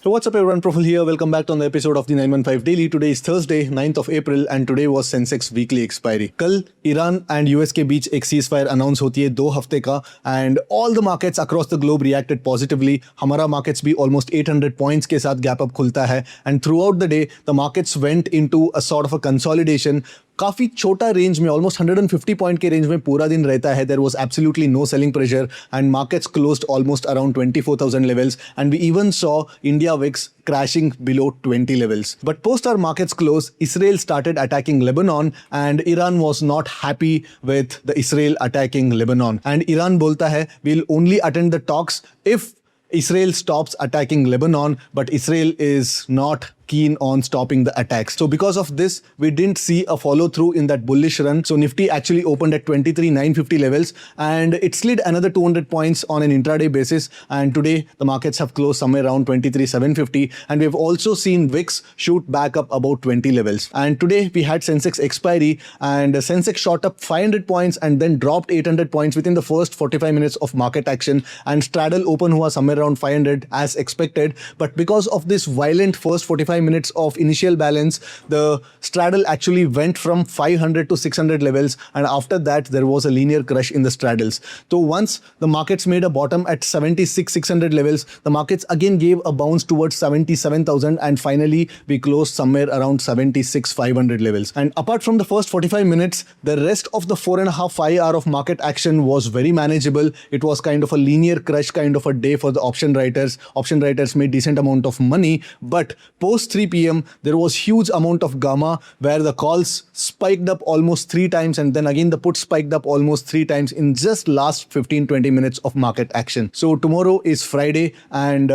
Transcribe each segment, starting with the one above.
So what's up everyone, Profil here. Welcome back to another episode of the 915 Daily. Today is Thursday, 9th of April and today was Sensex weekly expiry. कल Iran and US के बीच एक cease fire announce होती है 2 हफ्ते का and all the markets across the globe reacted positively. हमारा markets भी almost 800 points के साथ गैप अप खुलता है and through out the day the markets went into a sort of a consolidation. काफ़ी छोटा रेंज में ऑलमोस्ट 150 पॉइंट के रेंज में पूरा दिन रहता है. There was absolutely no selling pressure and markets closed almost around 24,000 levels and we even saw India VIX crashing below 20 levels. But post our markets close, Israel started attacking Lebanon and Iran was not happy with the Israel attacking Lebanon. And Iran bolta hai, we'll only attend the talks if Israel stops attacking Lebanon, but Israel is not keen on stopping the attacks. So because of this, we didn't see a follow through in that bullish run. So Nifty actually opened at 23,950 levels and it slid another 200 points on an intraday basis. And today the markets have closed somewhere around 23,750 and we've also seen VIX shoot back up about 20 levels. And today we had Sensex expiry and Sensex shot up 500 points and then dropped 800 points within the first 45 minutes of market action, and straddle open हुआ somewhere around 500 as expected. But because of this violent first 45 minutes of initial balance, the straddle actually went from 500 to 600 levels and after that there was a linear crush in the straddles. So once the markets made a bottom at 76,600 levels, the markets again gave a bounce towards 77,000 and finally we closed somewhere around 76,500 levels. And apart from the first 45 minutes, the rest of the 4.5-5 hour of market action was very manageable. It was kind of a linear crush kind of a day for the option writers. Option writers made decent amount of money, but post 3 p.m. there was huge amount of gamma where the calls spiked up almost 3 times and then again the puts spiked up almost 3 times in just last 15-20 minutes of market action. So tomorrow is Friday and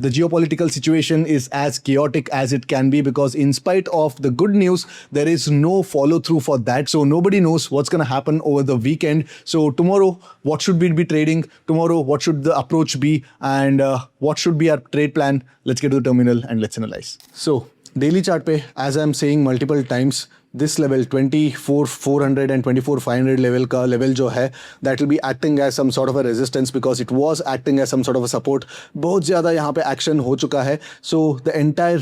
the geopolitical situation is as chaotic as it can be because in spite of the good news, there is no follow through for that. So nobody knows what's going to happen over the weekend. So tomorrow, what should we be trading? Tomorrow, what should the approach be? And what should be our trade plan? Let's get to the terminal and let's analyze. So daily chart pe, as I'm saying multiple times, this level 24,400 and 24,500 level का level जो है that will be acting as some sort of a resistance because it was acting as some sort of a support. बहुत ज़्यादा यहाँ पे action हो चुका है. So the entire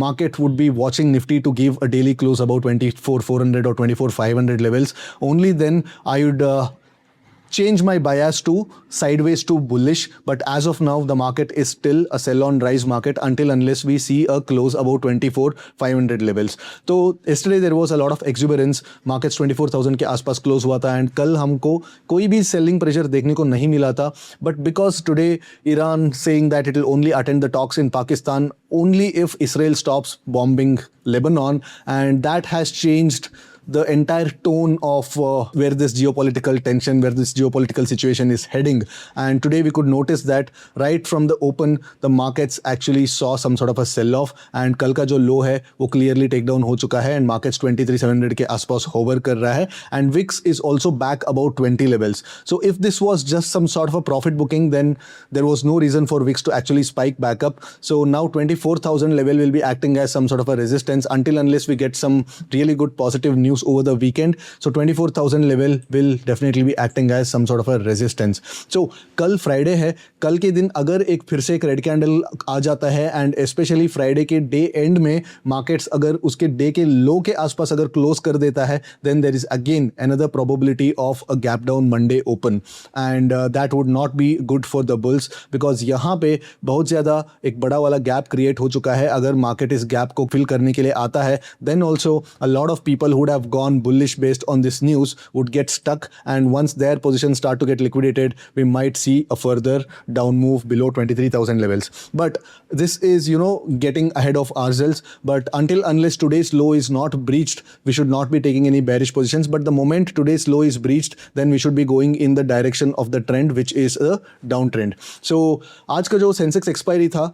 market would be watching Nifty to give a daily close about 24,400 or 24,500 levels. Only then I would change my bias to sideways to bullish, but as of now the market is still a sell on rise market until unless we see a close about 24,500 levels. So yesterday there was a lot of exuberance, markets 24,000 के आसपास close हुआ था and कल हमको कोई भी selling pressure देखने को नहीं मिला था. But because today Iran saying that it will only attend the talks in Pakistan only if Israel stops bombing Lebanon, and that has changed the entire tone of where this geopolitical tension, where this geopolitical situation is heading. And today we could notice that right from the open, the markets actually saw some sort of a sell-off. And कल का जो low है, वो clearly take down हो चुका है. And markets 23,700 के आसपास hover कर रहा है. And VIX is also back about 20 levels. So if this was just some sort of a profit booking, then there was no reason for VIX to actually spike back up. So now 24,000 level will be acting as some sort of a resistance until unless we get some really good positive news over the weekend. So 24,000 level will definitely be acting as some sort of a resistance. So कल Friday है, कल के दिन अगर एक फिर से एक रेड कैंडल आ जाता है एंड स्पेशली फ्राइडे के डे एंड में मार्केट्स अगर उसके डे के लो के आसपास अगर क्लोज कर देता है, then there is again another probability of a gap down Monday open and that would not be good for the bulls because यहाँ पे बहुत ज़्यादा एक बड़ा वाला गैप क्रिएट हो चुका है. अगर मार्केट इस गैप को फिल करने के लिए आता है, then also a lot of people would have gone bullish based on this news would get stuck, and once their positions start to get liquidated, we might see a further down move below 23,000 levels. But this is, getting ahead of ourselves. But until unless today's low is not breached, we should not be taking any bearish positions. But the moment today's low is breached, then we should be going in the direction of the trend, which is a downtrend. So आज का जो Sensex expiry था,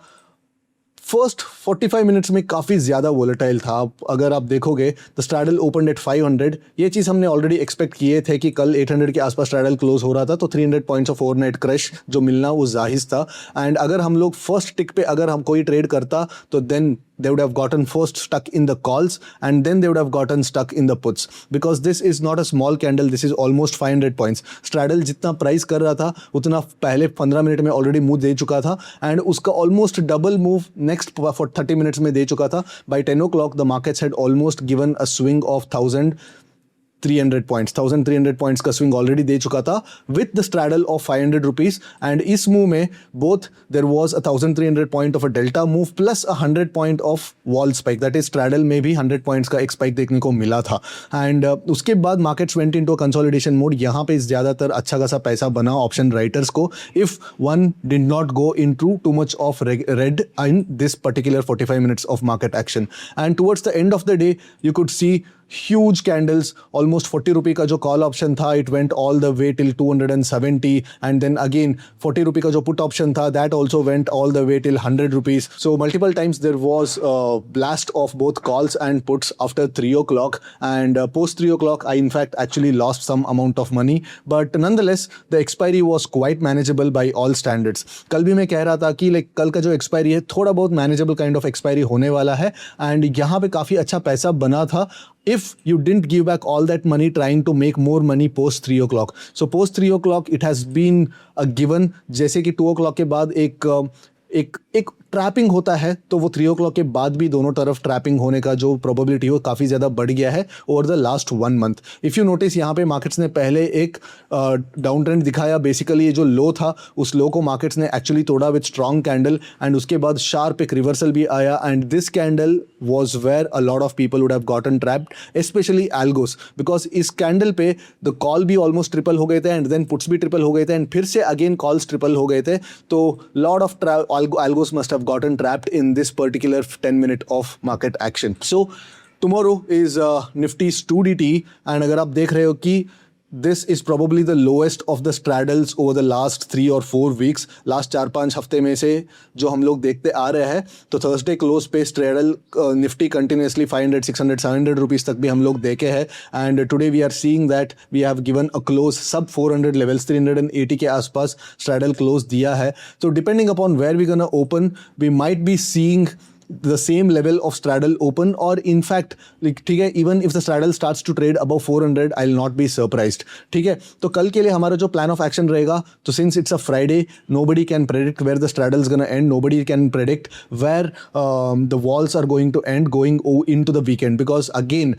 first 45 minutes में काफ़ी ज़्यादा volatile था. अगर आप देखोगे द स्ट्रैडल ओपन एट 500. ये चीज़ हमने ऑलरेडी एक्सपेक्ट किए थे कि कल 800 के आसपास स्ट्रैडल क्लोज हो रहा था, तो 300 पॉइंट्स ऑफ ओवरनाइट क्रश जो मिलना वो जाहिर था. एंड अगर हम लोग फर्स्ट टिक पे अगर हम कोई ट्रेड करता तो then they would have gotten first stuck in the calls and then they would have gotten stuck in the puts, because this is not a small candle, this is almost 500 points. Straddle जितना price कर रहा था उतना पहले 15 minute में already move दे चुका था and उसका almost double move next for 30 minutes में दे चुका था. By 10 o'clock the markets had almost given a swing of 1300 points, 1300 points का swing already दे चुका था with the straddle of 500 rupees. and इस move में both there was a 1300 point of a delta move plus a 100 point of wall spike, that is straddle में भी 100 points का एक spike देखने को मिला था. and उसके बाद markets went into a consolidation mode. यहाँ पे ज़्यादातर अच्छा खासा पैसा बना option writers को if one did not go into too much of red in this particular 45 minutes of market action. and towards the end of the day you could see huge candles, almost 40 rupee का जो call option था it went all the way till 270 and then again 40 rupee का जो put option था that also went all the way till 100 rupees. so multiple times there was a blast of both calls and puts after 3 o'clock and post 3 o'clock I in fact actually lost some amount of money, but nonetheless the expiry was quite manageable by all standards. कल भी मैं कह रहा था कि like कल का जो expiry है थोड़ा बहुत manageable kind of expiry होने वाला है and यहाँ पे काफ़ी अच्छा पैसा बना था if you didn't give back all that money trying to make more money post 3 o'clock. so post 3 o'clock it has been a given, जैसे कि 2 o'clock के बाद एक ट्रैपिंग होता है तो वो 3 o'clock के बाद भी दोनों तरफ ट्रैपिंग होने का जो प्रोबेबिलिटी हो काफ़ी ज़्यादा बढ़ गया है over the last 1 month. If you notice यहाँ पे मार्केट्स ने पहले एक डाउन ट्रेंड दिखाया, बेसिकली ये जो लो था उस लो को मार्केट्स ने एक्चुअली तोड़ा विद स्ट्रॉन्ग कैंडल एंड उसके बाद शार्प एक रिवर्सल भी आया and this candle was where a lot of people would have gotten trapped especially algos, because इस कैंडल पे द कॉल भी ऑलमोस्ट ट्रिपल हो गए थे एंड देन पुट्स भी ट्रिपल हो गए थे एंड फिर से अगेन कॉल्स ट्रिपल हो गए थे. तो lot of algos must have gotten trapped in this particular 10-minute of market action. So tomorrow is Nifty's 2DT and अगर आप देख रहे हो कि this is probably the lowest of the straddles over the last 3 or 4 weeks. Last 4-5 हफ्ते में से जो हम लोग देखते आ रहे हैं तो थर्सडे क्लोज पे straddle निफ्टी कंटिन्यूसली 500, 600, 700 रुपीज़ तक भी हम लोग देखे हैं and today we are seeing that we have given a close sub 400 levels 380 के आसपास straddle क्लोज दिया है. तो depending upon where we gonna open we might be seeing the same level of straddle open or in fact ठीक है even if the straddle starts to trade above 400 I'll not be surprised. ठीक है, तो कल के लिए हमारा जो plan of action रहेगा तो since it's a Friday nobody can predict where the straddle is gonna end, nobody can predict where the walls are going to end going into the weekend because again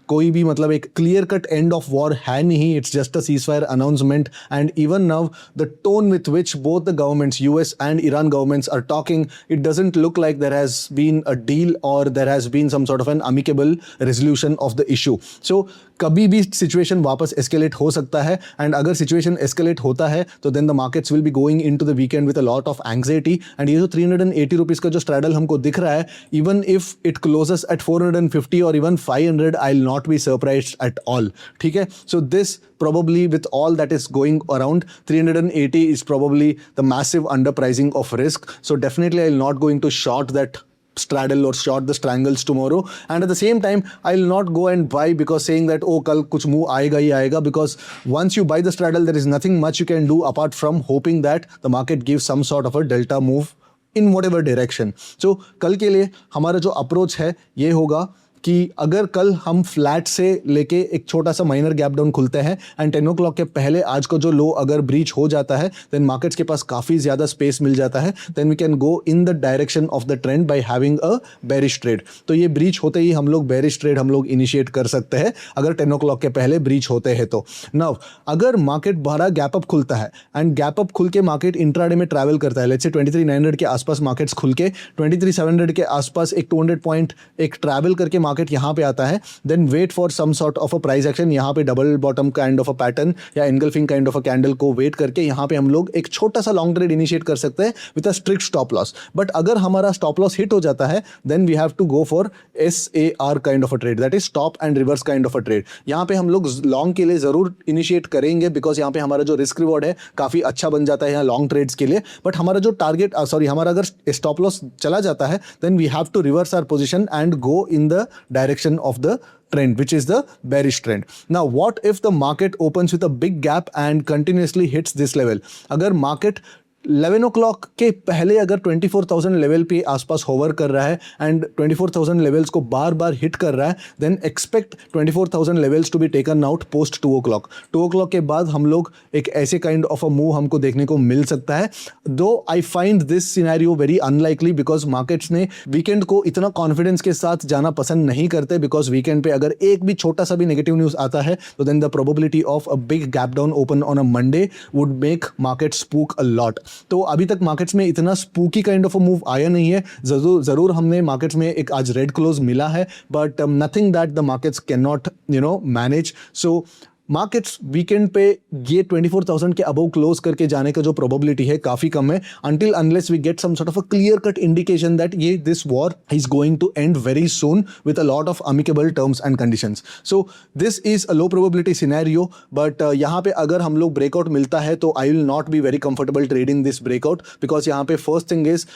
कोई भी मतलब एक clear cut end of war है नहीं, it's just a ceasefire announcement and even now the tone with which both the governments US and Iran governments are talking it doesn't look like there has been a deal or there has been some sort of an amicable resolution of the issue. So कभी भी situation वापस escalate हो सकता है and अगर situation escalate होता है तो then the markets will be going into the weekend with a lot of anxiety and ये जो 380 रुपीज़ का जो स्ट्रैडल हमको दिख रहा है even if it closes at 450 और even 500 I will not be surprised at all. ठीक है, so this probably with all that is going around 380 is probably the massive underpricing of risk. So definitely I'll not going to short that straddle or short the strangles tomorrow and at the same time I'll not go and buy because saying that oh kal kuch move aayega hi aayega because once you buy the straddle there is nothing much you can do apart from hoping that the market gives some sort of a delta move in whatever direction. So कल के लिए हमारा जो approach है ये होगा कि अगर कल हम फ्लैट से लेके एक छोटा सा माइनर गैप डाउन खुलते हैं एंड 10 o'clock के पहले आज का जो लो अगर ब्रीच हो जाता है देन मार्केट्स के पास काफ़ी ज़्यादा स्पेस मिल जाता है then we can go in the direction of the trend by having a bearish trade. तो ये ब्रीच होते ही हम लोग बेरिश ट्रेड हम लोग इनिशिएट कर सकते हैं अगर 10 o'clock के पहले ब्रीच होते हैं तो. नाउ अगर मार्केट बड़ा गैप अप खुलता है एंड गैप अप खुल के मार्केट इंट्राडे में ट्रैवल करता है लेट्स से 23,900 के आसपास मार्केट्स खुल के 23,700 के आसपास एक 200 पॉइंट एक ट्रैवल करके मार्केट यहाँ पे आता है then wait for some sort of a price action. यहाँ पे double bottom kind of a pattern या engulfing kind of a candle को वेट करके यहाँ पे हम लोग एक छोटा सा लॉन्ग ट्रेड इनिशिएट कर सकते हैं with a strict stop loss. But अगर हमारा स्टॉप लॉस हिट हो जाता है then we have to go for SAR kind of a trade that is stop and reverse kind of a trade. यहाँ पे हम लोग लॉन्ग के लिए जरूर इनिशिएट करेंगे बिकॉज यहाँ पे हमारा जो रिस्क रिवॉर्ड है काफी अच्छा बन जाता है यहाँ लॉन्ग ट्रेड्स के लिए. बट हमारा जो टारगेट हमारा अगर स्टॉप लॉस चला जाता है then we have to reverse our position and go in the direction of the trend which is the bearish trend. Now what if the market opens with a big gap and continuously hits this level? अगर market 11 o'clock के पहले अगर 24,000 level पे आसपास hover कर रहा है and 24,000 levels को बार बार हिट कर रहा है, then expect 24,000 levels to be taken out post 2 o'clock. 2 o'clock के बाद हम लोग एक ऐसे काइंड ऑफ अ मूव हमको देखने को मिल सकता है. दो I find this scenario very unlikely because markets ने वीकेंड को इतना कॉन्फिडेंस के साथ जाना पसंद नहीं करते, बिकॉज वीकेंड पे अगर एक भी छोटा सा भी नेगेटिव न्यूज आता है तो then the probability of a big gap down open on a Monday would make market spook a lot. तो अभी तक मार्केट्स में इतना spooky kind of a move आया नहीं है. जरूर हमने मार्केट्स में एक आज रेड क्लोज मिला है, but nothing that the markets can not manage. So markets weekend पे ये 24,000 के अबव क्लोज करके जाने का जो प्रोबेबिलिटी है काफी कम है, until unless we get some sort of a clear cut indication that ये this war is going to end very soon with a lot of amicable terms and conditions. So this is a low probability scenario, but यहाँ पे अगर हम लोग breakout मिलता है तो I will not be very comfortable trading this breakout, because यहाँ पे first thing is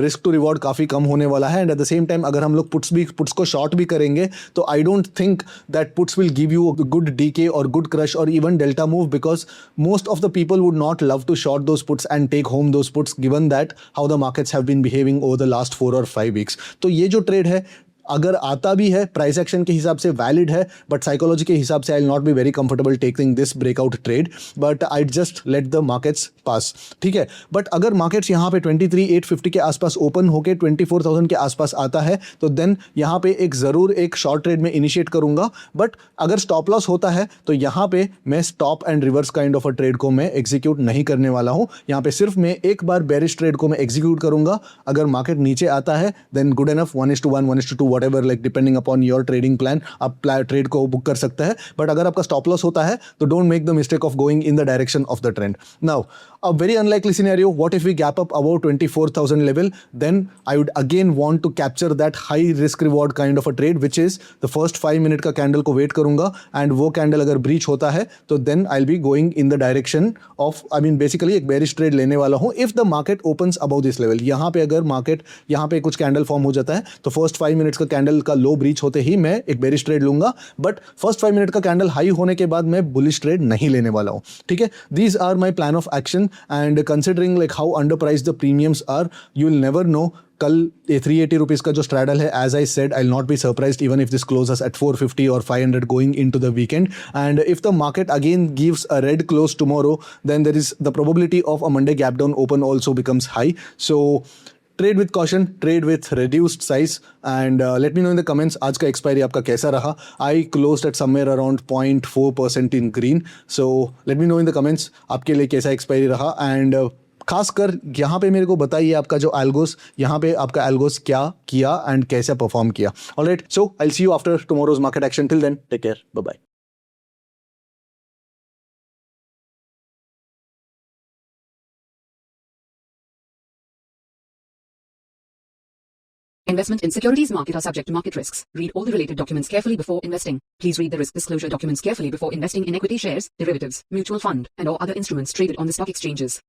risk to reward काफी कम होने वाला है, and at the same time अगर हम लोग पुट्स को शॉर्ट भी करेंगे तो I don't think that puts will give you a good decay or good crush or even delta move, because most of the people would not love to short those puts and take home those puts, given that how the markets have been behaving over the last 4 or 5 weeks. तो ये जो trade है अगर आता भी है price action के हिसाब से वैलिड है, बट साइकोलॉजी के हिसाब से I will not be very comfortable taking this breakout trade, but I just let the markets pass. ठीक है, बट अगर मार्केट्स यहाँ पे 23,850 के आसपास ओपन होके 24,000 के आसपास आता है तो देन यहाँ पे ज़रूर एक शॉर्ट ट्रेड में इनिशिएट करूँगा. बट अगर स्टॉप लॉस होता है तो यहाँ पे मैं stop and reverse kind of a trade को मैं एग्जीक्यूट नहीं करने वाला हूँ. यहाँ पे सिर्फ मैं एक बार बेरिश ट्रेड को मैं एग्जीक्यूट करूँगा. अगर मार्केट नीचे आता है then good enough 1:1 1:2 whatever, like depending upon your trading plan, आप ट्रेड को बुक कर सकते हैं. बट अगर आपका स्टॉप लॉस होता है तो don't make the mistake of going in the direction of the trend. Now a very unlikely scenario, what if we gap up above 24,000 level, then I would again want to capture that high risk reward kind of a trade, which is the first 5 minute का candle को wait करूंगा, and वो candle अगर breach होता है तो then I will be going in the direction of, I mean basically एक bearish trade लेने वाला हूं if the market opens above this level. यहाँ पे अगर मार्केट यहाँ पे कुछ कैंडल फॉर्म हो जाता है तो फर्स्ट 5 मिनट्स का कैंडल का लो ब्रीच होते ही मैं एक बेरिश ट्रेड लूंगा, बट फर्स्ट 5 मिनट का कैंडल हाई होने के बाद मैं बुलिश ट्रेड नहीं लेने वाला हूं. ठीक है, these are my plan of action, and considering like how underpriced the premiums are, you will never know. कल 380 रुपीज़ का जो स्ट्रैडल है, as I said, I'll not be surprised even if this closes at 450 or 500 going into the weekend. And if the market again gives a red close tomorrow, then there is the probability of a Monday gap down open also becomes high. So trade with caution, trade with reduced size, and let me know in the comments आज का expiry आपका कैसा रहा. I closed at somewhere around 0.4% in green. So let me know in the comments आपके लिए कैसा expiry रहा, and खासकर यहाँ पे मेरे को बताइए आपका जो एल्गोस, यहाँ पे आपका एल्गोस क्या किया एंड कैसे परफॉर्म किया. Alright, so I will see you after tomorrow's market action. Till then take care, bye bye. Investment in securities market are subject to market risks. Read all the related documents carefully before investing. Please read the risk disclosure documents carefully before investing in equity shares, derivatives, mutual fund, and or other instruments traded on the stock exchanges.